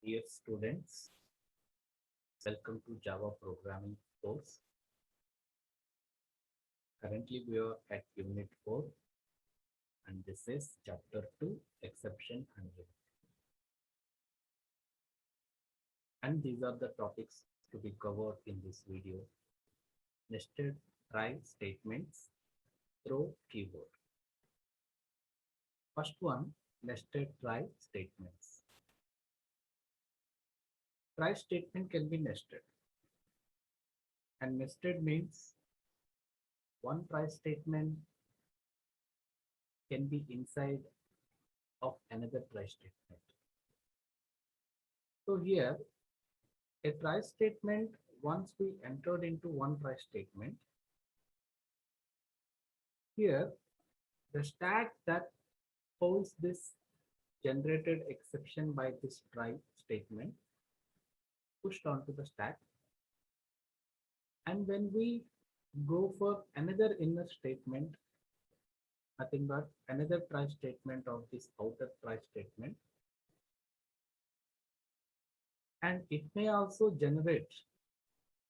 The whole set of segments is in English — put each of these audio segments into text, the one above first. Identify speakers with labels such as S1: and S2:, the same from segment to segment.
S1: Dear students, welcome to Java programming course. Currently we are at Unit 4 and this is Chapter 2 Exception Handling. And these are the topics to be covered in this video. Nested try statements through keyboard. First one, nested try statements. Try statement can be nested. And nested means one try statement can be inside of another try statement. So here, a try statement, once we entered into one try statement, here the stack that holds this generated exception by this try statement pushed onto the stack. And when we go for another inner statement, nothing but another try statement of this outer try statement, and it may also generate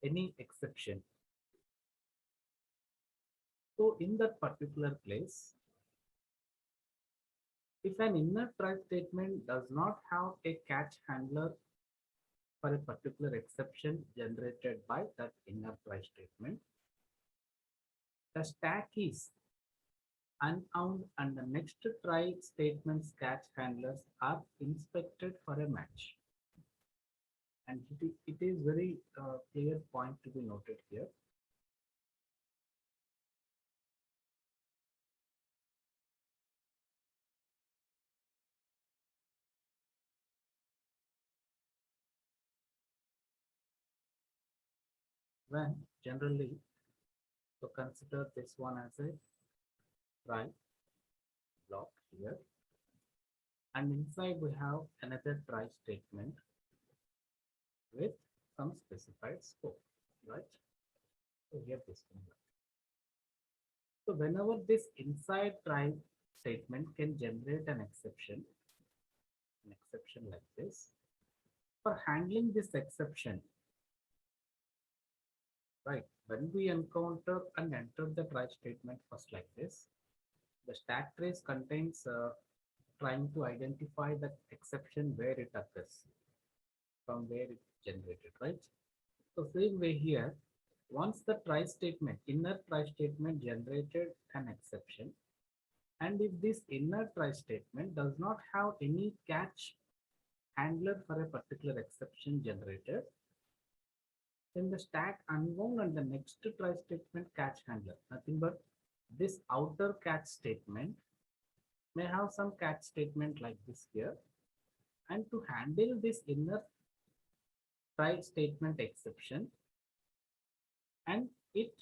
S1: any exception. So in that particular place, if an inner try statement does not have a catch handler for a particular exception generated by that inner try statement, the stack is unowned and the next try statement's catch handlers are inspected for a match. And it is very clear point to be noted here. When generally, so consider this one as a try block here, and inside we have another try statement with some specified scope, right? So here this one. So whenever this inside try statement can generate an exception like this, for handling this exception, right? When we encounter and enter the try statement first like this, the stack trace contains trying to identify the exception where it occurs, from where it generated, right? So same way here, once the try statement, inner try statement generated an exception, and if this inner try statement does not have any catch handler for a particular exception generated, then the stack unwound and the next try statement catch handler, nothing but this outer catch statement may have some catch statement like this here, and to handle this inner try statement exception, and it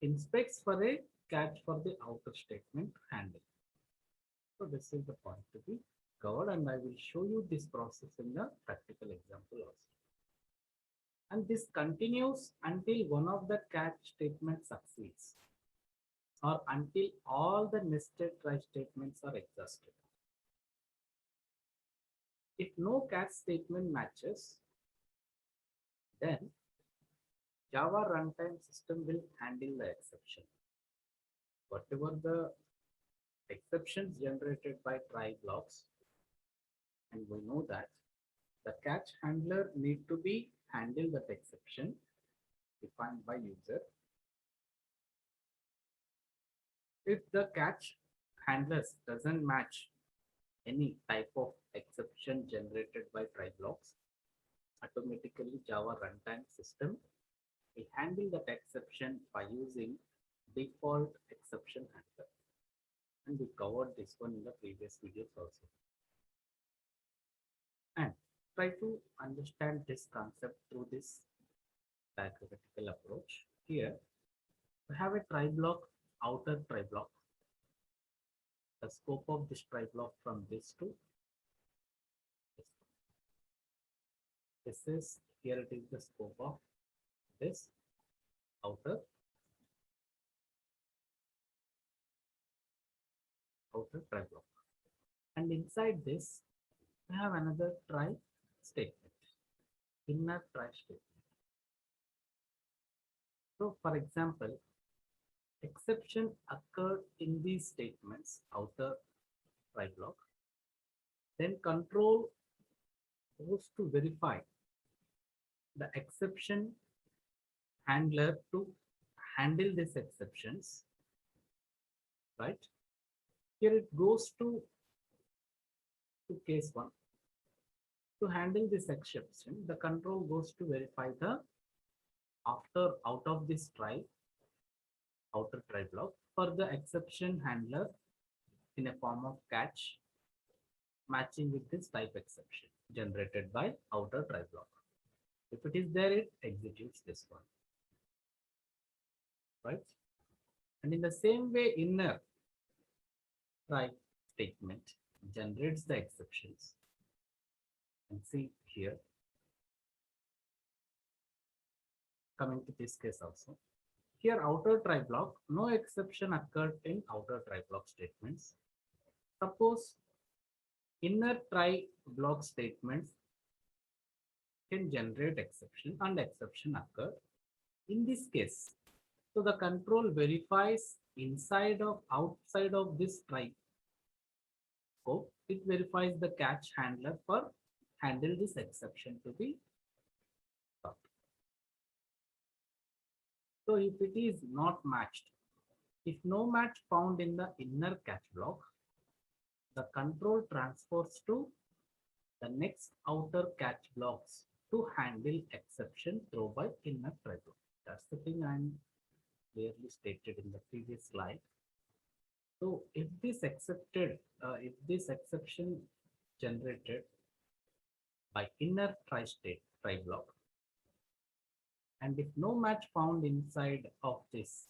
S1: inspects for a catch for the outer statement handle. So this is the point to be covered, and I will show you this process in the practical example also. And this continues until one of the catch statements succeeds, or until all the nested try statements are exhausted. If no catch statement matches, then Java runtime system will handle the exception. Whatever the exceptions generated by try blocks, and we know that the catch handler need to be handle that exception defined by user. If the catch handlers doesn't match any type of exception generated by try blocks, automatically Java runtime system will handle that exception by using default exception handler. And we covered this one in the previous videos also. And try to understand this concept through this diagrammatical approach. Here we have a try block, outer try block. The scope of this try block from this to this. This is, here it is the scope of this outer try block. And inside this, we have another try statement, inner try statement. So for example, exception occurred in these statements, outer try block, then control goes to verify the exception handler to handle these exceptions, right? Here it goes to case one. To handle this exception, the control goes to verify the after out of this try, outer try block for the exception handler in a form of catch matching with this type exception generated by outer try block. If it is there, it executes this one, right? And in the same way, inner try statement generates the exceptions. And see here, coming to this case also. Here, outer try block, no exception occurred in outer try block statements. Suppose inner try block statements can generate exception and exception occur in this case. So the control verifies inside of outside of this try scope, it verifies the catch handler for handle this exception to be stopped. So if it is not matched, if no match found in the inner catch block, the control transfers to the next outer catch blocks to handle exception thrown by inner try block. That's the thing I'm clearly stated in the previous slide. So if this exception generated by inner try block, and if no match found inside of this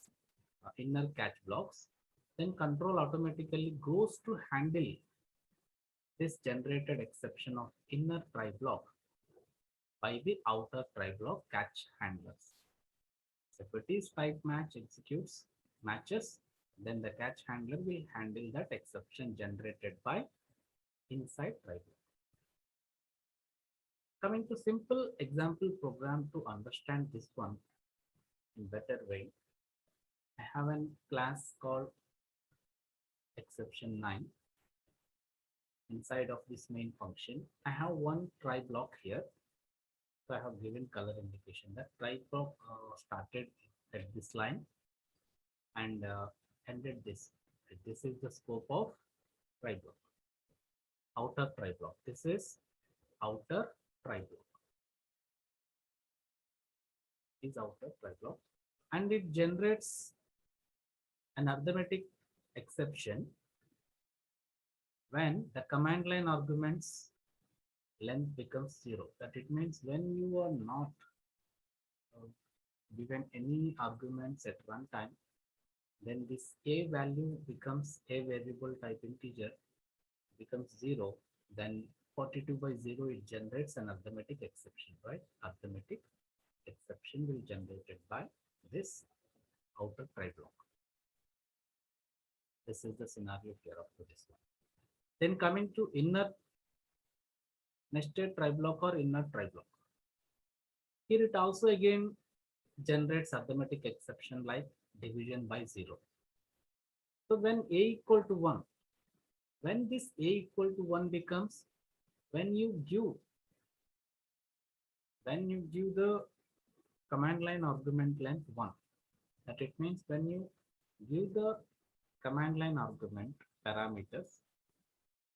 S1: inner catch blocks, then control automatically goes to handle this generated exception of inner try block by the outer try block catch handlers. So if it is type match executes matches, then the catch handler will handle that exception generated by inside try block. Coming to simple example program to understand this one in better way, I have a class called exception 9. Inside of this main function, I have one try block here. So I have given color indication that try block started at this line and ended this. This is the scope of try block. Outer try block. This is outer try block. Is outer try block, and it generates an arithmetic exception when the command line arguments length becomes 0. That it means when you are not given any arguments at runtime, then this a value becomes a variable type integer, becomes 0, then 42 by 0 it generates an arithmetic exception, right? Arithmetic exception will be generated by this outer try block. This is the scenario here up to this one. Then coming to inner nested try block or inner try block. Here it also again generates arithmetic exception like division by 0. So when a equal to 1, when this a equal to 1 becomes when you give the command line argument length 1. That it means when you give the command line argument parameters,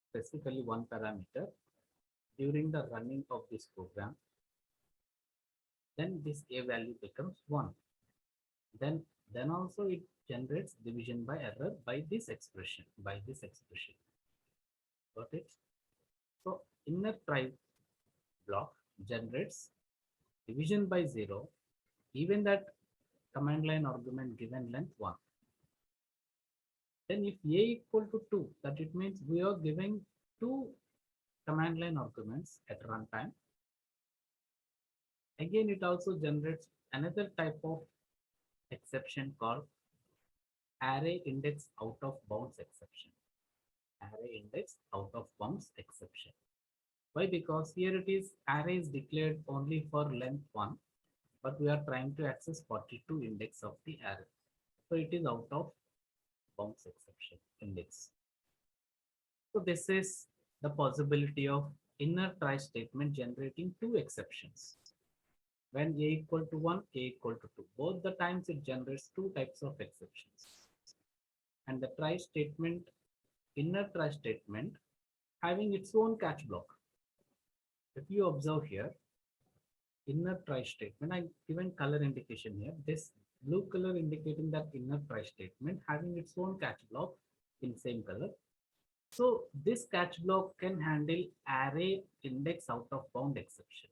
S1: specifically one parameter, during the running of this program, then this a value becomes 1. Then also it generates division by error by this expression, Got it? So inner try block generates division by 0, even that command line argument given length 1. Then if a equal to 2, that it means we are giving 2 command line arguments at runtime. Again, it also generates another type of exception called array index out of bounds exception. Array index out of bounds exception. Why? Because here it is array is declared only for length 1, but we are trying to access 42 index of the array. So it is out of bounds exception index. So this is the possibility of inner try statement generating two exceptions. When a equal to 1, a equal to 2. Both the times it generates two types of exceptions. And the try statement, inner try statement, having its own catch block. If you observe here, inner try statement, I given color indication here. This blue color indicating that inner try statement having its own catch block in same color. So this catch block can handle array index out of bound exception.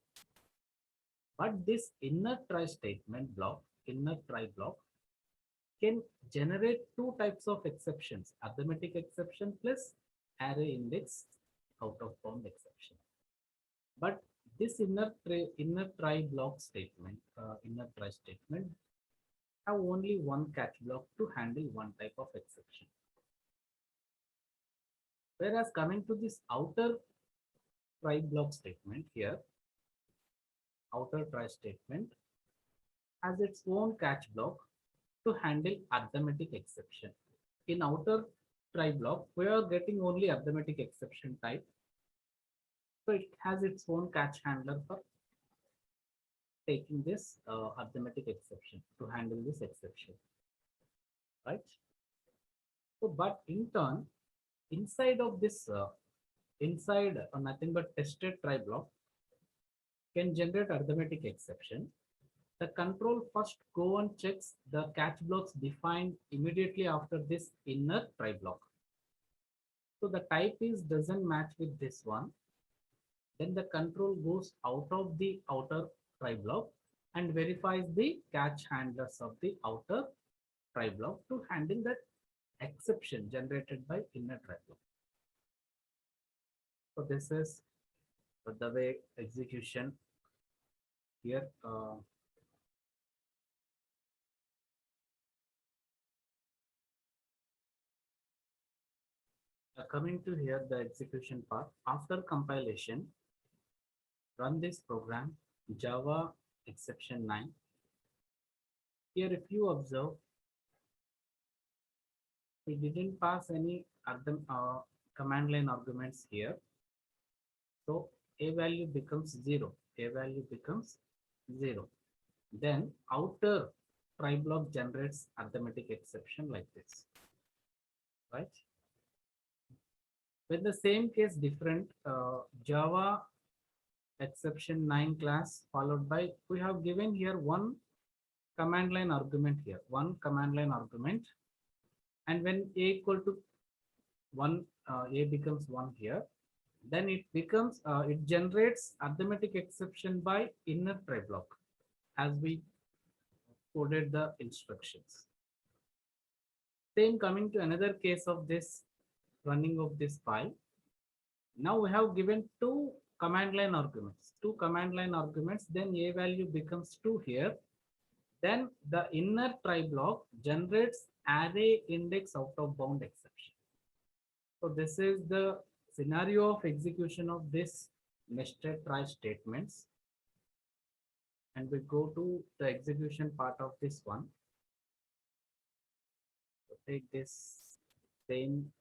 S1: But this inner try statement block, inner try block, can generate two types of exceptions, arithmetic exception plus array index out of bound exception. But this inner try block statement, inner try statement, have only one catch block to handle one type of exception. Whereas coming to this outer try block statement here, outer try statement has its own catch block to handle arithmetic exception. In outer try block, we are getting only arithmetic exception type. So it has its own catch handler for taking this arithmetic exception to handle this exception, right? So, but in turn, inside of this, inside nothing but tested try block can generate arithmetic exception. The control first go and checks the catch blocks defined immediately after this inner try block. So the type is doesn't match with this one. Then the control goes out of the outer try block and verifies the catch handlers of the outer try block to handle that exception generated by inner try block. So this is the way execution here. Coming to here, the execution part. After compilation, run this program, Java exception 9. Here, if you observe, we didn't pass any command line arguments here. So a value becomes 0. A value becomes 0. Then outer try block generates arithmetic exception like this, right? With the same case different, Java exception 9 class followed by, we have given here one command line argument here, one command line argument. And when a equal to 1, a becomes 1 here, then it becomes, it generates arithmetic exception by inner try block as we coded the instructions. Same coming to another case of this running of this file. Now we have given two command line arguments, then a value becomes 2 here. Then the inner try block generates array index out of bound exception. So this is the scenario of execution of this nested try statements. And we go to the execution part of this one. So take this same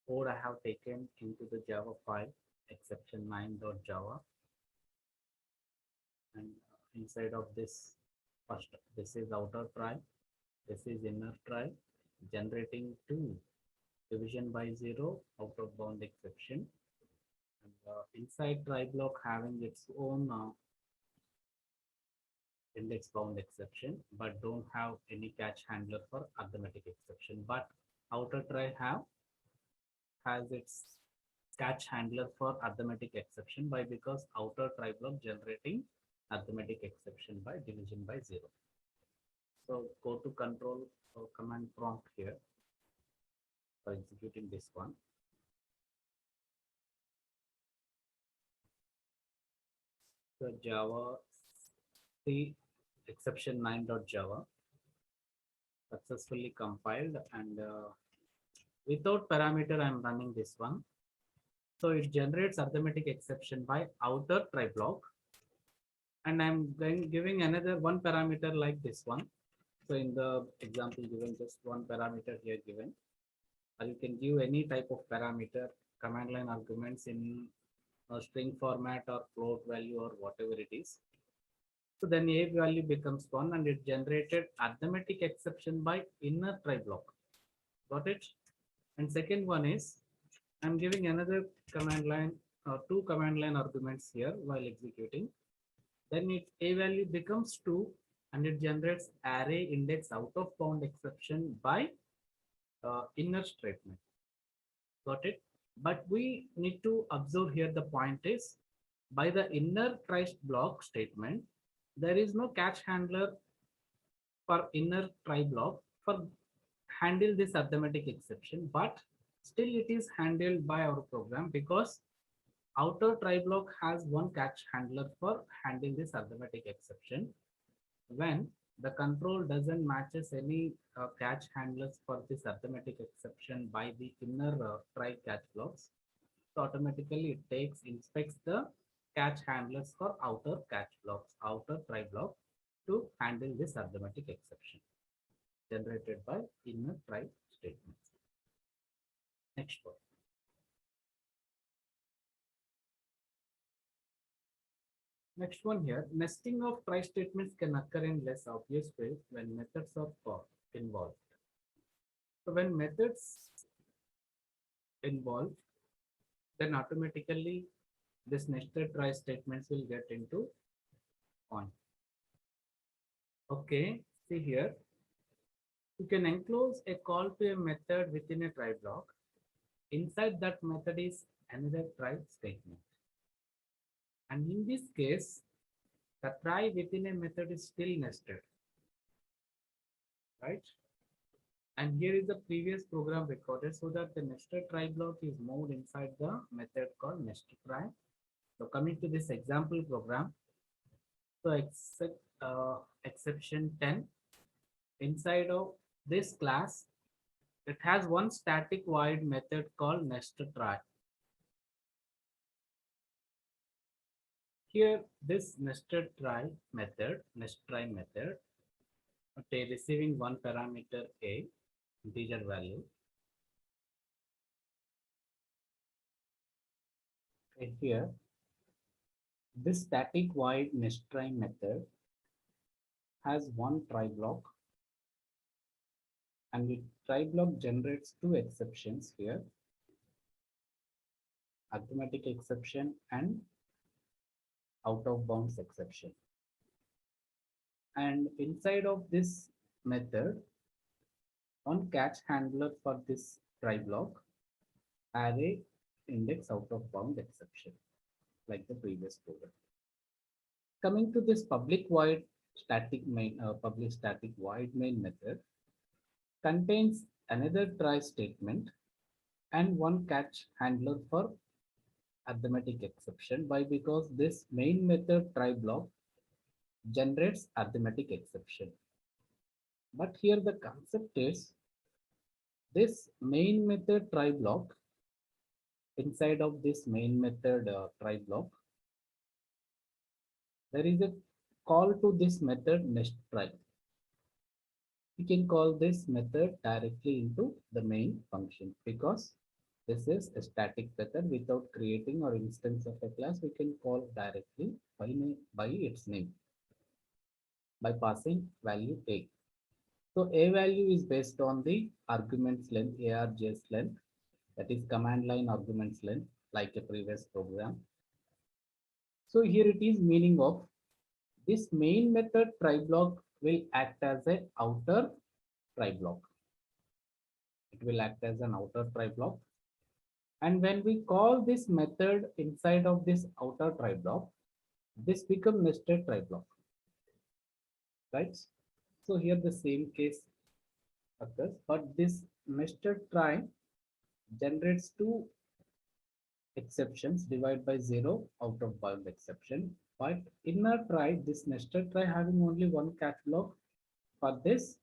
S1: code I have taken into the Java file exception 9.java, and inside of this first, this is outer try, this is inner try, generating 2 division by 0 out of bound exception, and inside try block having its own index bound exception, but don't have any catch handler for arithmetic exception. But outer try has its catch handler for arithmetic exception by, because outer try block generating arithmetic exception by division by 0. So go to control or command prompt here for executing this one. So Java C exception 9.java successfully compiled, and without parameter I'm running this one. So it generates arithmetic exception by outer try block. And I'm giving another one parameter like this one. So in the example given, just one parameter here given, or you can give any type of parameter, command line arguments in a string format or float value or whatever it is. So then a value becomes 1 and it generated arithmetic exception by inner try block. Got it? And second one is I'm giving another command line or two command line arguments here while executing. Then it a value becomes 2 and it generates array index out of bound exception by inner statement. Got it? But we need to observe here the point is by the inner try block statement, there is no catch handler for inner try block for handle this arithmetic exception, but still it is handled by our program because outer try block has one catch handler for handling this arithmetic exception. When the control doesn't matches any catch handlers for this arithmetic exception by the inner try catch blocks, so automatically it inspects the catch handlers for outer catch blocks, outer try block to handle this arithmetic exception generated by inner try statements. Next one. Next one here, nesting of try statements can occur in less obvious ways when methods are involved. So when methods involved, then automatically this nested try statements will get into on. Okay, see here, you can enclose a call to a method within a try block. Inside that method is another try statement. And in this case, the try within a method is still nested, right? And here is the previous program recorded so that the nested try block is moved inside the method called nested try. So coming to this example program, so exception 10, inside of this class, it has one static void method called nested try. Here, this nested try method, okay, receiving one parameter a, integer value. Okay, here, this static void nested try method has one try block, and the try block generates two exceptions here, arithmetic exception and out of bounds exception. And inside of this method, one catch handler for this try block, array index out of bound exception, like the previous program. Coming to this public void static main, public static void main method contains another try statement and one catch handler for arithmetic exception by because this main method try block generates arithmetic exception. But here the concept is this main method try block, inside of this main method try block, there is a call to this method nest try. We can call this method directly into the main function because this is a static method without creating or instance of a class. We can call directly by its name by passing value a. So a value is based on the arguments length, args length, that is command line arguments length, like a previous program. So here it is meaning of this main method try block will act as an outer try block. It will act as an outer try block. And when we call this method inside of this outer try block, this becomes nested try block, right? So here the same case occurs, but this nested try generates two exceptions divided by 0 out of bound exception. But inner try, this nested try having only one catch block for this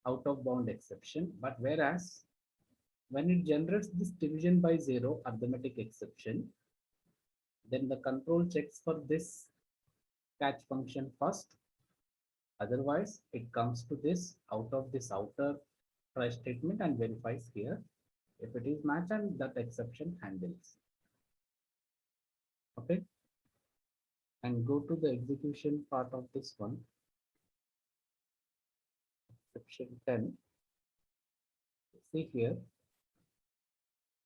S1: out of bound exception, but whereas When it generates this division by zero arithmetic exception, then the control checks for this catch function first. Otherwise, it comes to this out of this outer try statement and verifies here. If it is match, and that exception handles. Okay. And go to the execution part of this one. Exception 10. See here,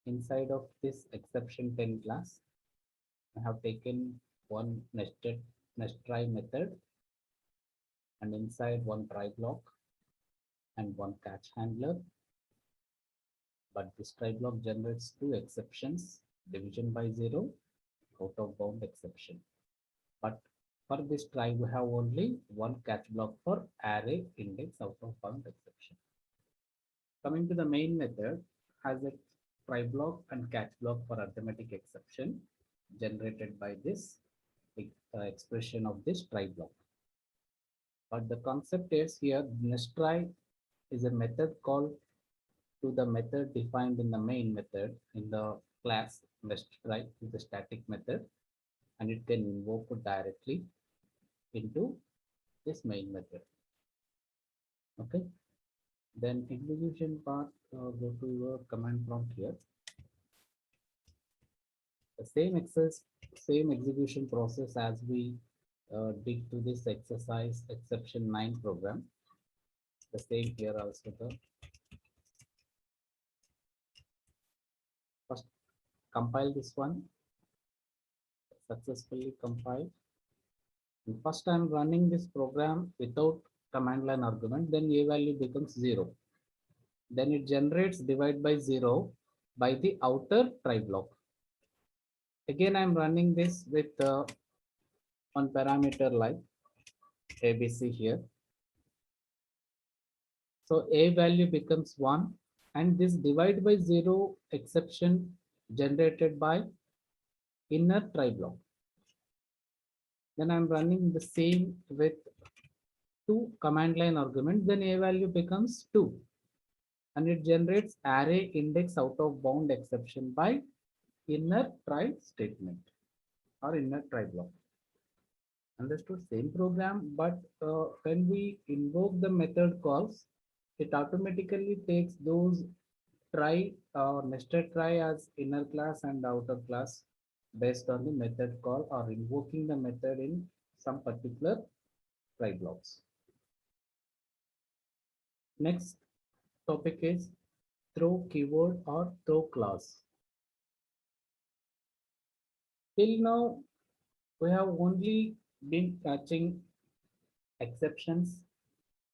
S1: inside of this exception 10 class, I have taken one nest try method, and inside one try block and one catch handler. But this try block generates two exceptions, division by zero, out of bound exception. But for this try, we have only one catch block for array index out of bound exception. Coming to the main method, has a try block and catch block for arithmetic exception generated by this expression of this try block. But the concept is here, nest try is a method called to the method defined in the main method in the class nest try is a static method, and it can invoke directly into this main method. Okay. Then execution part, go to your command prompt here. The same execution process as we did to this exercise exception 9 program. The same here also. The first compile this one, successfully compiled. And first I'm running this program without command line argument, then a value becomes 0. Then it generates divide by 0 by the outer try block. Again, I'm running this with one parameter like ABC here. So a value becomes 1, and this divide by 0 exception generated by inner try block. Then I'm running the same with 2 command line arguments, then a value becomes 2, and it generates array index out of bound exception by inner try statement or inner try block. Understood? Same program, but when we invoke the method calls, it automatically takes those try or nested try as inner class and outer class based on the method call or invoking the method in some particular try blocks. Next topic is throw keyword or throw class. Till now, we have only been catching exceptions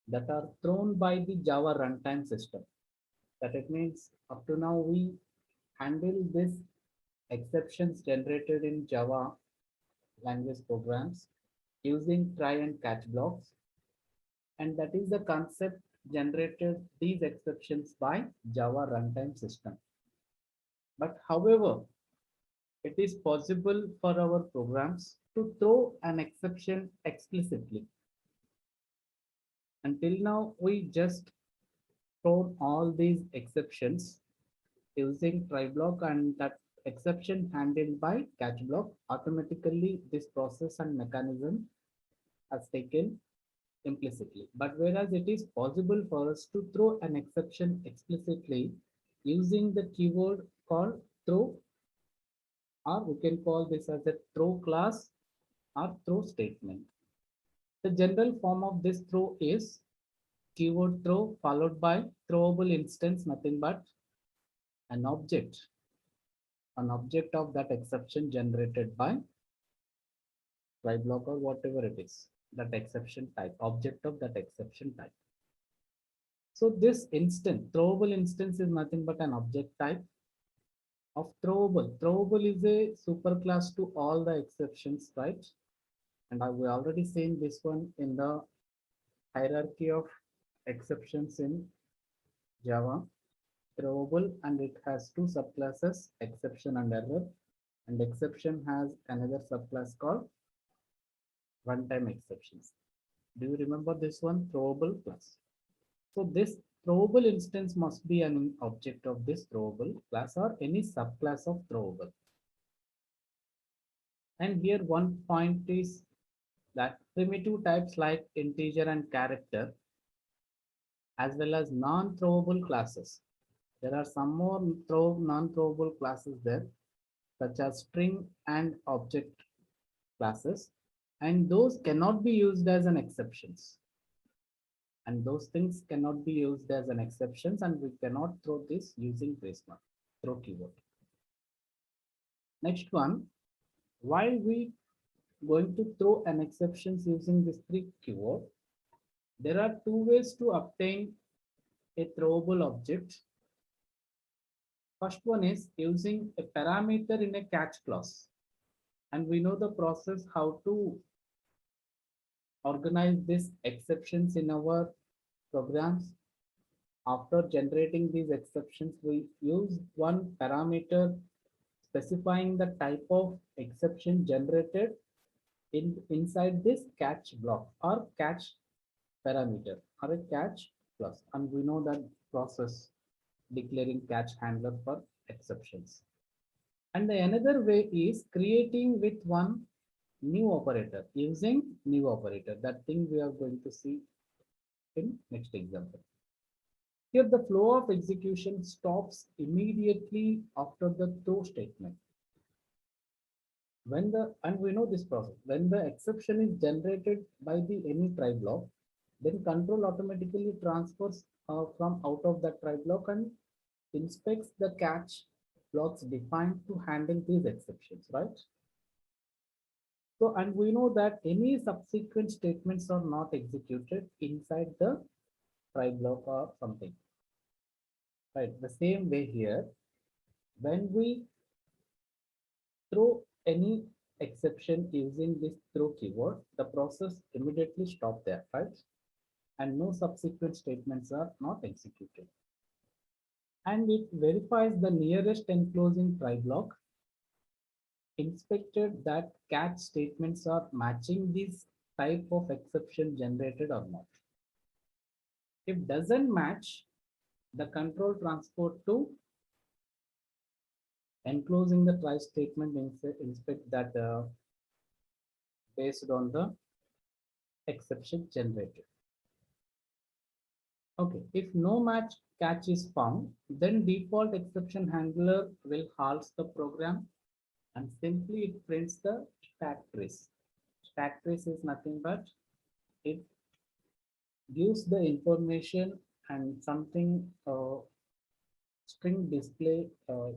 S1: that are thrown by the Java runtime system. That it means up to now we handle this exceptions generated in Java language programs using try and catch blocks, and that is the concept generated these exceptions by Java runtime system. But however, it is possible for our programs to throw an exception explicitly. Until now, we just throw all these exceptions using try block, and that exception handled by catch block. Automatically, this process and mechanism has taken implicitly. But whereas it is possible for us to throw an exception explicitly using the keyword called throw, or we can call this as a throw class or throw statement. The general form of this throw is keyword throw followed by throwable instance, nothing but an object of that exception generated by try block or whatever it is, that exception type, object of that exception type. So this throwable instance is nothing but an object type of throwable. Throwable is a superclass to all the exceptions, right? And we already seen this one in the hierarchy of exceptions in Java. Throwable, and it has two subclasses, exception and error. And exception has another subclass called runtime exceptions. Do you remember this one, throwable class? So this throwable instance must be an object of this throwable class or any subclass of throwable. And here one point is that primitive types like integer and character, as well as non-throwable classes. There are some more non-throwable classes there, such as string and object classes, and those cannot be used as an exceptions. And those things cannot be used as an exceptions, and we cannot throw this using brace mark, throw keyword. Next one, while we going to throw an exceptions using this three keyword, there are two ways to obtain a throwable object. First one is using a parameter in a catch clause. And we know the process how to organize these exceptions in our programs. After generating these exceptions, we use one parameter specifying the type of exception generated inside this catch block or catch parameter or a catch clause. And we know that process declaring catch handler for exceptions. And the another way is creating with one new operator using new operator. That thing we are going to see in next example. Here the flow of execution stops immediately after the throw statement. And we know this process, when the exception is generated by the any try block, then control automatically transfers from out of that try block and inspects the catch blocks defined to handle these exceptions, right? So, and we know that any subsequent statements are not executed inside the try block or something, right? The same way here, when we throw any exception using this throw keyword, the process immediately stop there, right? And no subsequent statements are not executed. And it verifies the nearest enclosing try block, inspected that catch statements are matching this type of exception generated or not. If doesn't match, the control transport to enclosing the try statement inspect that based on the exception generated. Okay, if no match catch is found, then default exception handler will halt the program and simply it prints the stack trace. Stack trace is nothing but it gives the information and something string display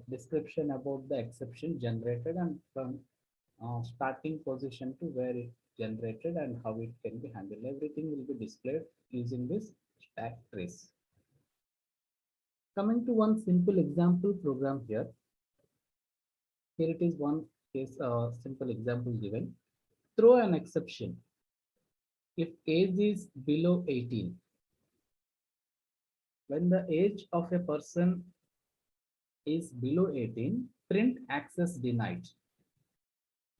S1: description about the exception generated and from starting position to where it generated and how it can be handled. Everything will be displayed using this stack trace. Coming to one simple example program here. Here it is one case simple example given. Throw an exception if age is below 18. When the age of a person is below 18, print access denied.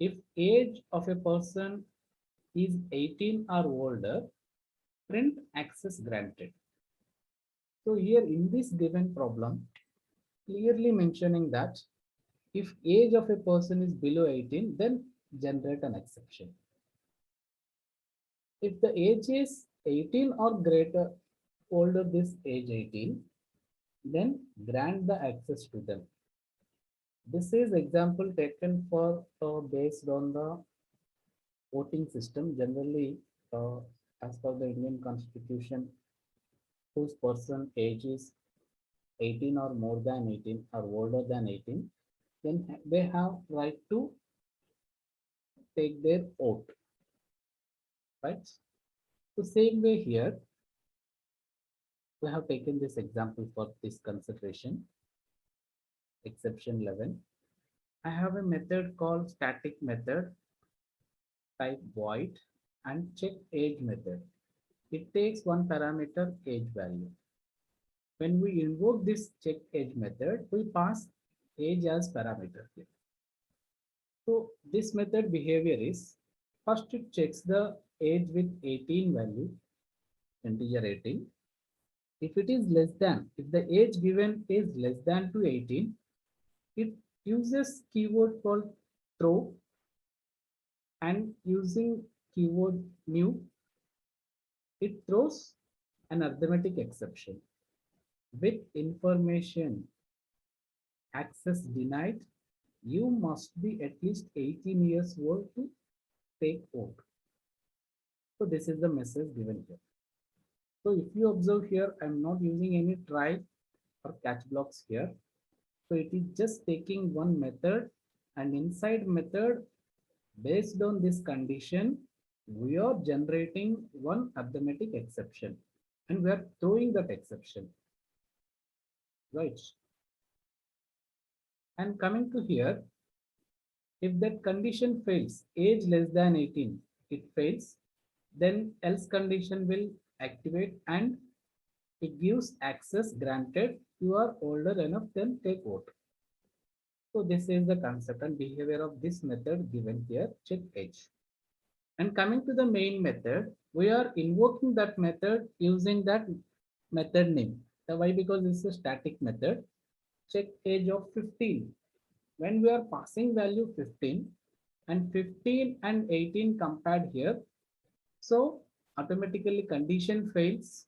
S1: If age of a person is 18 or older, print access granted. So here in this given problem, clearly mentioning that if age of a person is below 18, then generate an exception. If the age is 18 or greater, older this age 18, then grant the access to them. This is example taken for based on the voting system. Generally, as per the Indian Constitution, whose person age is 18 or more than 18 or older than 18, then they have right to take their vote, right? The same way here, we have taken this example for this consideration. Exception 11. I have a method called static method, type void, and check age method. It takes one parameter age value. When we invoke this check age method, we pass age as parameter here. So this method behavior is first it checks the age with 18 value, integer 18. If it is less than, if the age given is less than to 18, it uses keyword called throw, and using keyword new, it throws an arithmetic exception with information access denied. You must be at least 18 years old to take vote. So this is the message given here. So if you observe here, I'm not using any try or catch blocks here. So it is just taking one method, and inside method, based on this condition, we are generating one arithmetic exception, and we are throwing that exception, right? And coming to here, if that condition fails, age less than 18, it fails, then else condition will activate and it gives access granted. You are older enough, then take vote. So this is the concept and behavior of this method given here, check age. And coming to the main method, we are invoking that method using that method name. Why? Because this is a static method. Check age of 15. When we are passing value 15 and 15 and 18 compared here, so automatically condition fails.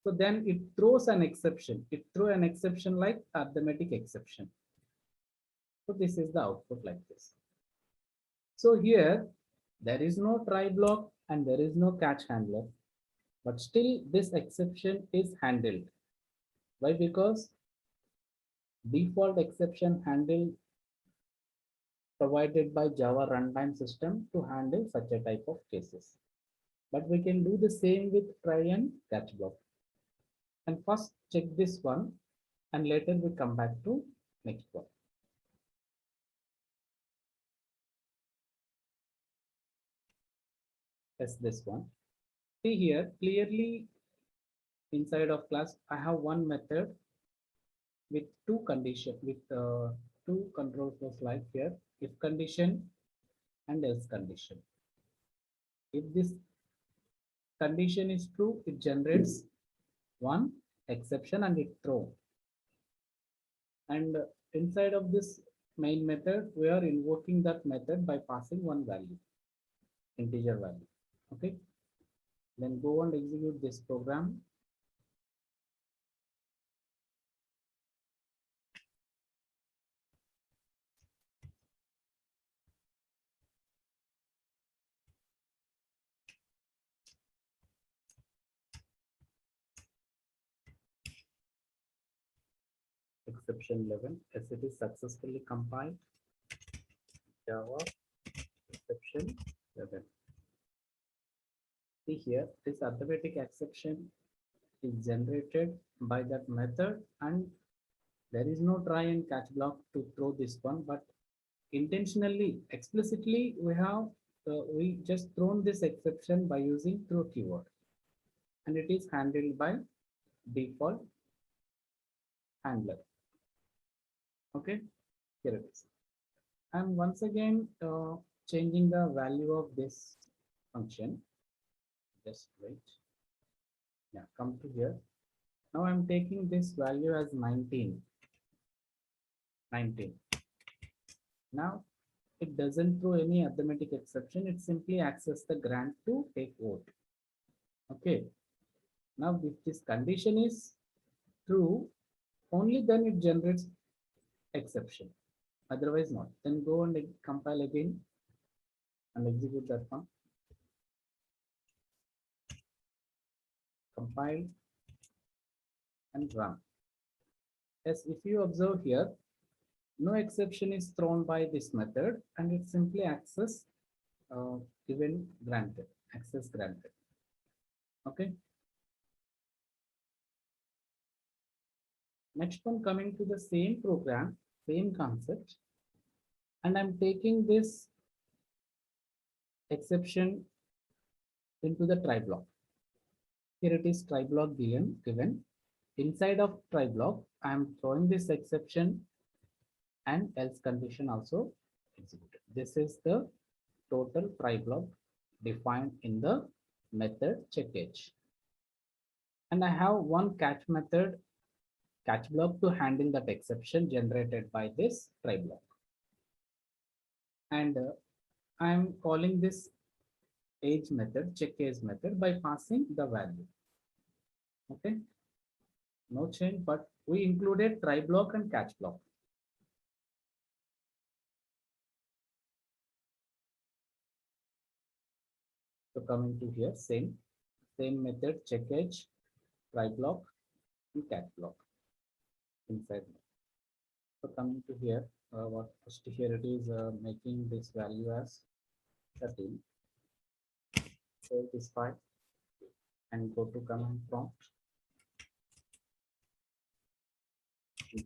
S1: So then it throws an exception. It throws an exception like arithmetic exception. So this is the output like this. So here there is no try block and there is no catch handler, but still this exception is handled. Why? Because default exception handle provided by Java runtime system to handle such a type of cases. But we can do the same with try and catch block. And first check this one and later we come back to next one. Yes, this one. See here clearly inside of class, I have one method with two condition with two control flows like here, if condition and else condition. If this condition is true, it generates one exception and it throw. And inside of this main method, we are invoking that method by passing one value, integer value. Okay. Then go and execute this program. Exception 11, as it is successfully compiled. Java exception 11. See here, this arithmetic exception is generated by that method, and there is no try and catch block to throw this one, but intentionally, explicitly, we just thrown this exception by using throw keyword, and it is handled by default handler. Okay, here it is. And once again, changing the value of this function. Just wait. Yeah, come to here. Now I'm taking this value as 19. 19. Now it doesn't throw any arithmetic exception. It simply access the grant to take vote. Okay. Now if this condition is true, only then it generates exception. Otherwise not. Then go and compile again and execute that one. Compile and run. As if you observe here, no exception is thrown by this method and it simply access given granted, access granted. Okay. Next one, coming to the same program, same concept, and I'm taking this exception into the try block. Here it is try block given. Inside of try block, I am throwing this exception and else condition also executed. This is the total try block defined in the method check age. And I have one catch method, catch block to handle that exception generated by this try block. And I'm calling this age method, check age method by passing the value. Okay, no change, but we included try block and catch block. So coming to here, same method, check age, try block, and catch block inside. So coming to here, what first here it is making this value as 13. Save this file and go to command prompt.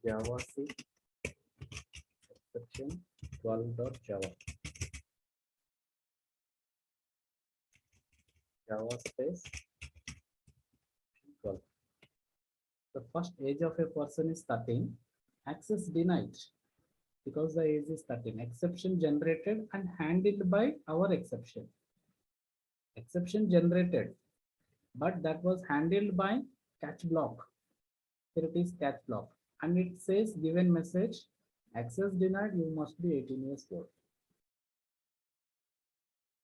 S1: Java C exception 12.java. Java space 12. The first age of a person is 13. Access denied because the age is 13. Exception generated and handled by our exception. Exception generated, but that was handled by catch block. Here it is catch block. And it says given message, access denied, you must be 18 years old.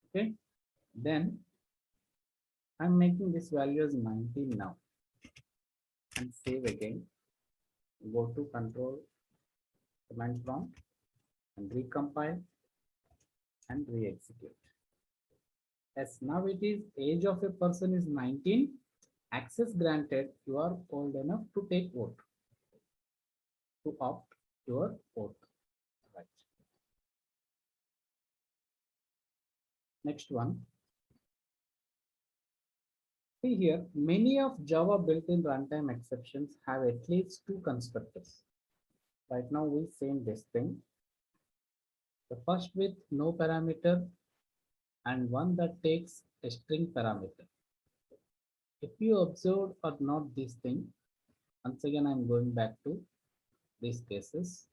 S1: Okay, then I'm making this value as 19 now and save again. Go to control command prompt and recompile and re-execute. Yes, now it is age of a person is 19, access granted, you are old enough to take vote, to opt your vote. Right. Next one. See here, many of Java built-in runtime exceptions have at least two constructors. Right now we seen this thing. The first with no parameter and one that takes a string parameter. If you observe or not this thing, once again I'm going back to these cases.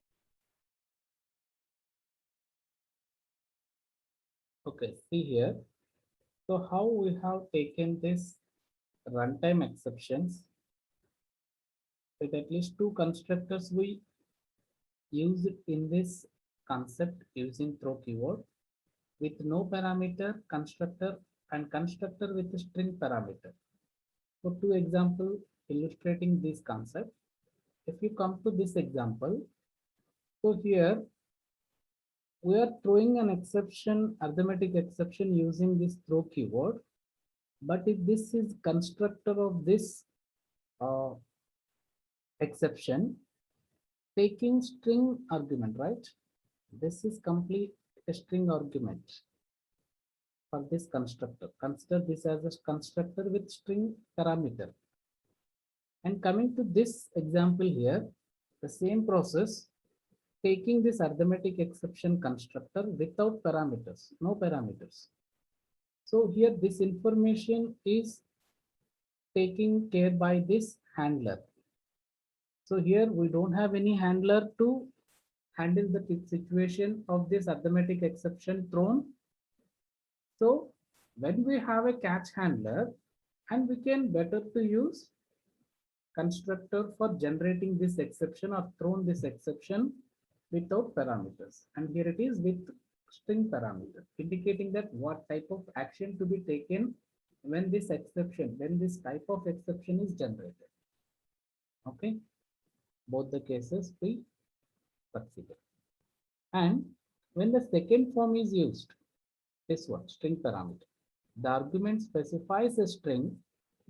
S1: Okay, see here. So how we have taken this runtime exceptions with at least two constructors we use in this concept using throw keyword with no parameter constructor and constructor with a string parameter. So two example illustrating this concept. If you come to this example, so here we are throwing an exception, arithmetic exception using this throw keyword. But if this is constructor of this exception, taking string argument, right? This is complete a string argument for this constructor. Consider this as a constructor with string parameter. And coming to this example here, the same process, taking this arithmetic exception constructor without parameters, no parameters. So here this information is taken care by this handler. So here we don't have any handler to handle the situation of this arithmetic exception thrown. So when we have a catch handler, and we can better to use constructor for generating this exception or thrown this exception without parameters. And here it is with string parameter, indicating that what type of action to be taken when this exception, when this type of exception is generated. Okay, both the cases we consider. And when the second form is used, this one, string parameter, the argument specifies a string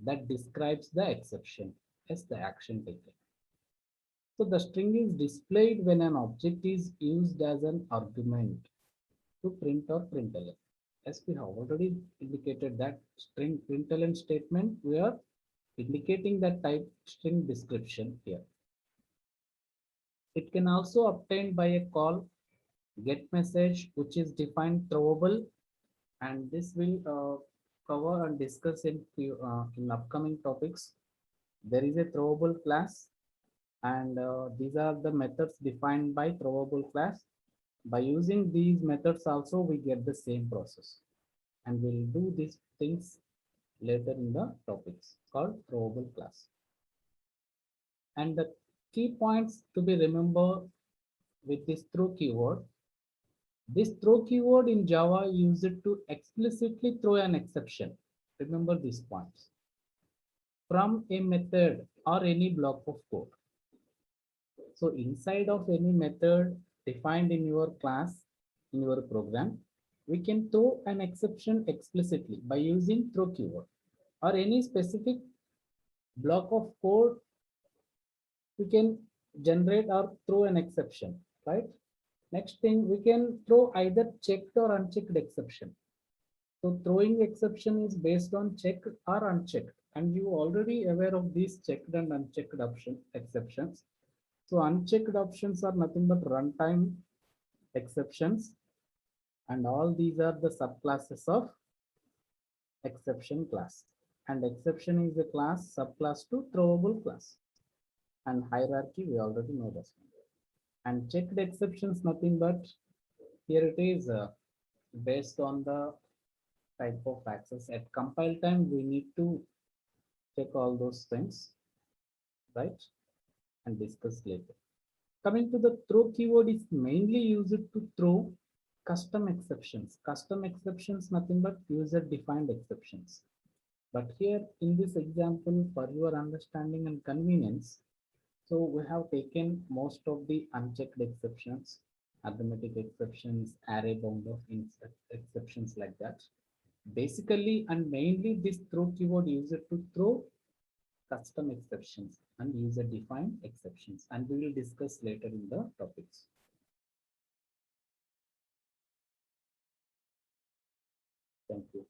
S1: that describes the exception as the action taken. So the string is displayed when an object is used as an argument to print or println. As we have already indicated that string println statement, we are indicating that type string description here. It can also obtained by a call get message, which is defined throwable, and this will cover and discuss in upcoming topics. There is a throwable class, and these are the methods defined by throwable class. By using these methods also we get the same process, and we'll do these things later in the topics called throwable class. And the key points to be remembered with this throw keyword. This throw keyword in Java use it to explicitly throw an exception. Remember these points from a method or any block of code. So inside of any method defined in your class, in your program, we can throw an exception explicitly by using throw keyword, or any specific block of code we can generate or throw an exception, right? Next thing, we can throw either checked or unchecked exception. So throwing exception is based on checked or unchecked, and you already aware of these checked and unchecked option exceptions. So unchecked options are nothing but runtime exceptions, and all these are the subclasses of exception class. And exception is a class subclass to throwable class. And hierarchy, we already know this one. And checked exceptions, nothing but here it is based on the type of access. At compile time, we need to check all those things, right? And discuss later. Coming to the throw keyword is mainly used to throw custom exceptions. Custom exceptions, nothing but user defined exceptions. But here in this example, for your understanding and convenience, so we have taken most of the unchecked exceptions, arithmetic exceptions, array bound of exceptions like that. Basically and mainly this throw keyword used to throw custom exceptions and user defined exceptions, and we will discuss later in the topics. Thank you.